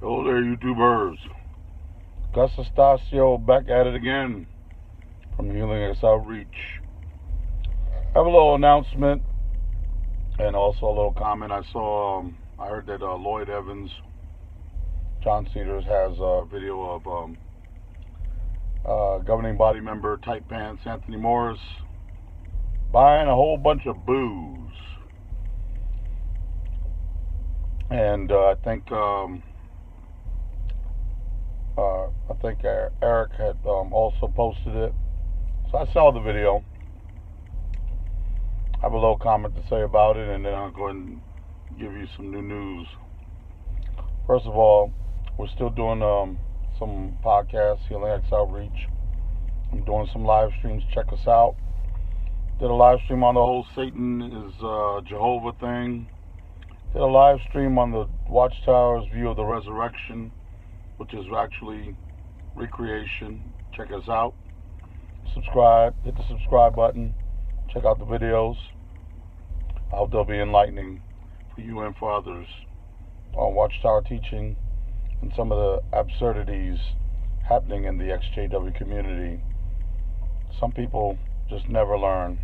Hello there, YouTubers. Gus Estacio back at it again from Healing X Outreach. I have a little announcement and also a little comment. I heard that Lloyd Evans, John Cedars, has a video of governing body member Tight Pants Anthony Morris buying a whole bunch of booze. And I think Eric had also posted it. So I saw the video. I have a little comment to say about it, and then I'll go ahead and give you some new news. First of all, we're still doing some podcasts, Healing X Outreach. I'm doing some live streams. Check us out. Did a live stream on the whole Satan is Jehovah thing. Did a live stream on the Watchtower's view of the resurrection, which is actually recreation. Check us out. Subscribe. Hit the subscribe button. Check out the videos. I hope they'll be enlightening for you and for others on Watchtower teaching and some of the absurdities happening in the XJW community. Some people just never learn.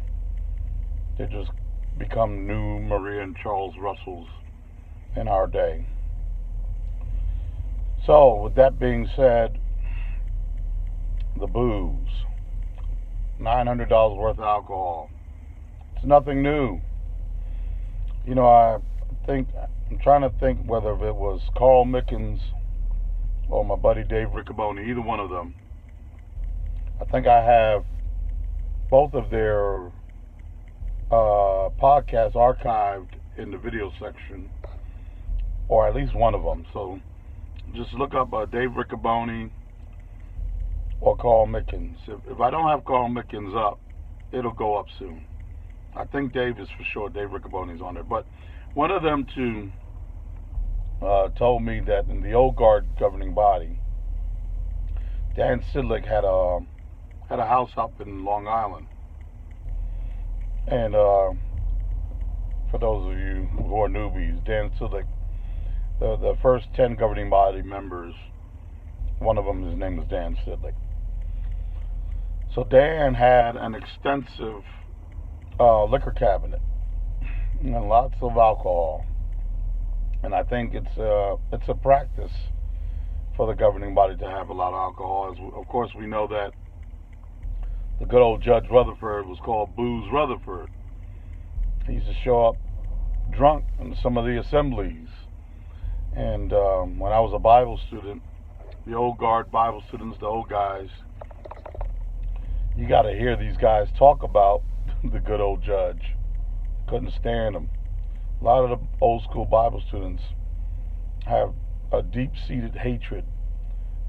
They just become new Maria and Charles Russells in our day. So, with that being said, the booze. $900 worth of alcohol. It's nothing new. You know, I'm trying to think whether it was Carl Mickens or my buddy Dave Riccoboni, either one of them. I think I have both of their podcasts archived in the video section, or at least one of them. So just look up Dave Riccoboni or Carl Mickens. If I don't have Carl Mickens up, it'll go up soon. I think Dave is for sure. Dave Riccoboni's on there. But one of them two told me that in the old guard governing body, Dan Sidlick had a house up in Long Island. And for those of you who are newbies, Dan Sidlick, the first 10 governing body members, one of them, his name was Dan Sidlick. So Dan had an extensive liquor cabinet and lots of alcohol. And I think it's a practice for the governing body to have a lot of alcohol. Of course, we know that the good old Judge Rutherford was called Booze Rutherford. He used to show up drunk in some of the assemblies. And when I was a Bible student, the old guard Bible students, the old guys, you got to hear these guys talk about the good old judge. Couldn't stand him. A lot of the old school Bible students have a deep-seated hatred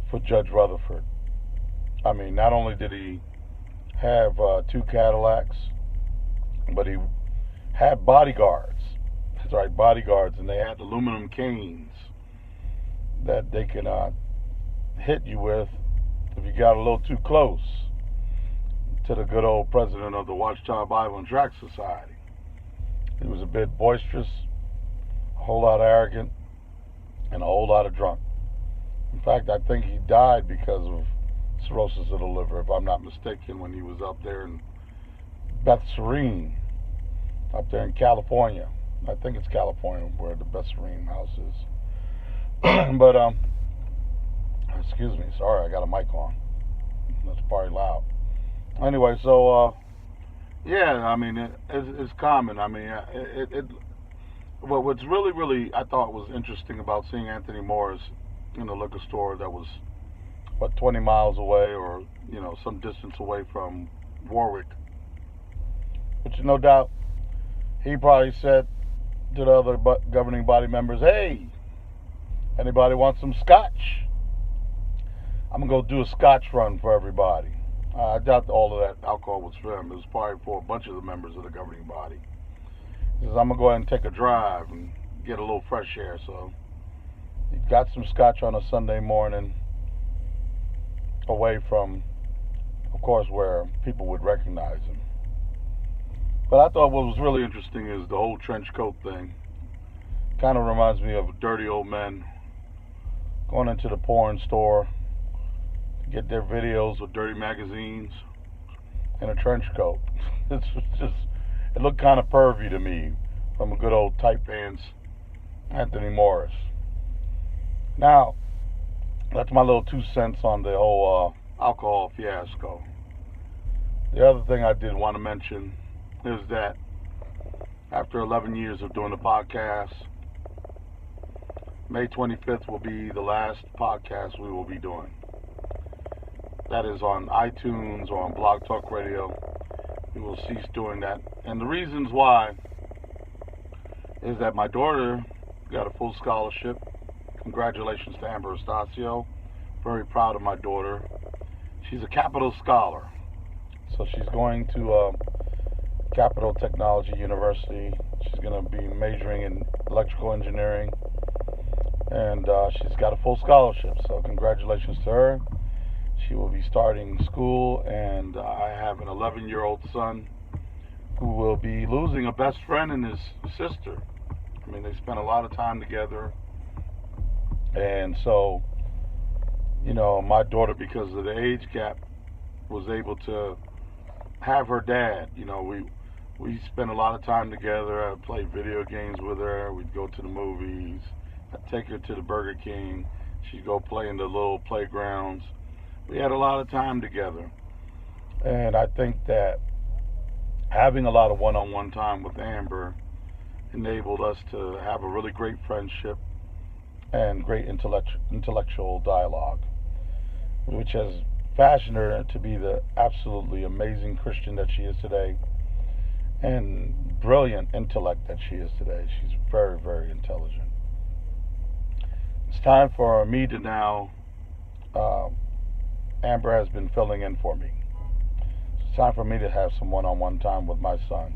for Judge Rutherford. I mean, not only did he have 2 Cadillacs, but he had bodyguards. That's right, bodyguards, and they had aluminum canes that they can hit you with if you got a little too close to the good old president of the Watchtower Bible and Tract Society. He was a bit boisterous, a whole lot arrogant, and a whole lot of drunk. In fact, I think he died because of cirrhosis of the liver, if I'm not mistaken, when he was up there in Beth Serene, up there in California. I think it's California where the Beth Serene house is. But, excuse me, sorry, I got a mic on. That's probably loud. Anyway, so, yeah, I mean, it's common. I mean, well, what's really, I thought was interesting about seeing Anthony Morris in a liquor store that was, 20 miles away, or, some distance away from Warwick. But no doubt, he probably said to the other governing body members, hey, anybody want some scotch? I'm going to go do a scotch run for everybody. I doubt all of that alcohol was for him. It was probably for a bunch of the members of the governing body. He says, I'm going to go ahead and take a drive and get a little fresh air. So he got some scotch on a Sunday morning, away from, of course, where people would recognize him. But I thought what was really interesting is the whole trench coat thing. Kind of reminds me of Dirty Old Men going into the porn store to get their videos with dirty magazines and a trench coat. It's just, it looked kind of pervy to me from a good old tight pants Anthony Morris. Now, that's my little 2 cents on the whole alcohol fiasco. The other thing I did want to mention is that after 11 years of doing the podcast, May 25th will be the last podcast we will be doing. That is on iTunes or on Blog Talk Radio. We will cease doing that. And the reasons why is that my daughter got a full scholarship. Congratulations to Amber Estacio. Very proud of my daughter. She's a Capital Scholar. So she's going to Capital Technology University. She's going to be majoring in electrical engineering. And she's got a full scholarship. So congratulations to her. She will be starting school. And I have an 11-year-old son who will be losing a best friend and his sister. I mean, they spent a lot of time together. And so, you know, my daughter, because of the age gap, was able to have her dad. You know, we spent a lot of time together. I played video games with her. We'd go to the movies. I'd take her to the Burger King. She'd go play in the little playgrounds. We had a lot of time together. And I think that having a lot of one-on-one time with Amber enabled us to have a really great friendship and great intellectual dialogue, which has fashioned her to be the absolutely amazing Christian that she is today and brilliant intellect that she is today. She's very, very intelligent. It's time for me to now, Amber has been filling in for me. It's time for me to have some one-on-one time with my son.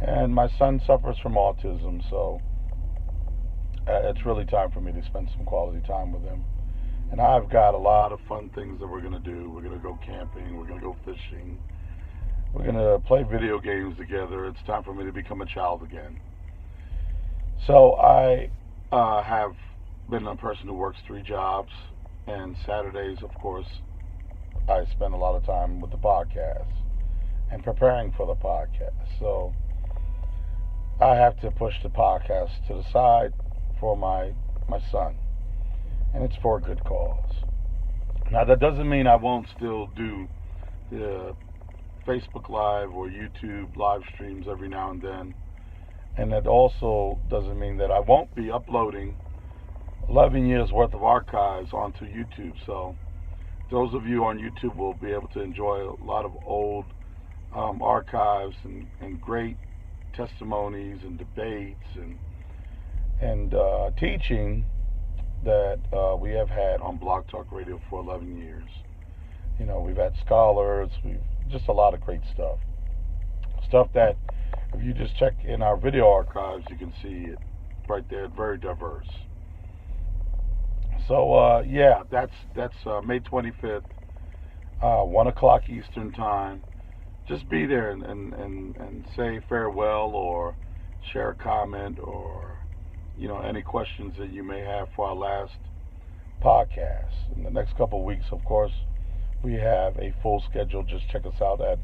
And my son suffers from autism, so it's really time for me to spend some quality time with him. And I've got a lot of fun things that we're going to do. We're going to go camping. We're going to go fishing. We're going to play video games together. It's time for me to become a child again. So I have been a person who works 3 jobs. And Saturdays, of course, I spend a lot of time with the podcast and preparing for the podcast. So I have to push the podcast to the side for my son. And it's for a good cause. Now, that doesn't mean I won't still do the Facebook Live or YouTube live streams every now and then. And that also doesn't mean that I won't be uploading 11 years worth of archives onto YouTube. So those of you on YouTube will be able to enjoy a lot of old archives and great testimonies and debates and teaching that we have had on Blog Talk Radio for 11 years. You know, we've had scholars, we've just a lot of great stuff. Stuff that if you just check in our video archives, you can see it right there, very diverse. So yeah, that's May 25th, 1 o'clock Eastern time. Just be there and say farewell or share a comment or, you know, any questions that you may have for our last podcast. In the next couple of weeks, of course, we have a full schedule. Just check us out at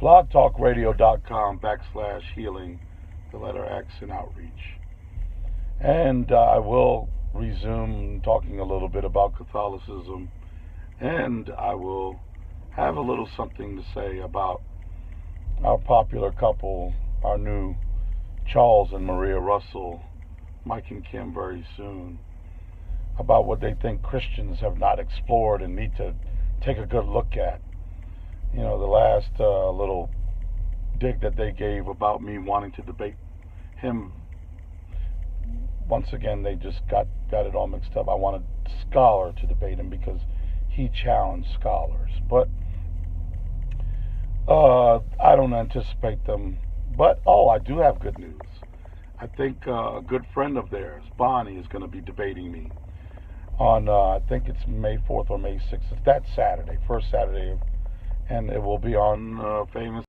blogtalkradio.com/healing, the letter X in outreach. And I will resume talking a little bit about Catholicism, and I will have a little something to say about our popular couple, our new Charles and Maria Russell, Mike and Kim, very soon, about what they think Christians have not explored and need to take a good look at. You know, the last little dig that they gave about me wanting to debate him, once again, they just got it all mixed up. I wanted Scholar to debate him because he challenged scholars. But I don't anticipate them. But, I do have good news. I think a good friend of theirs, Bonnie, is going to be debating me on, I think it's May 4th or May 6th. It's that Saturday, first Saturday, and it will be on Famous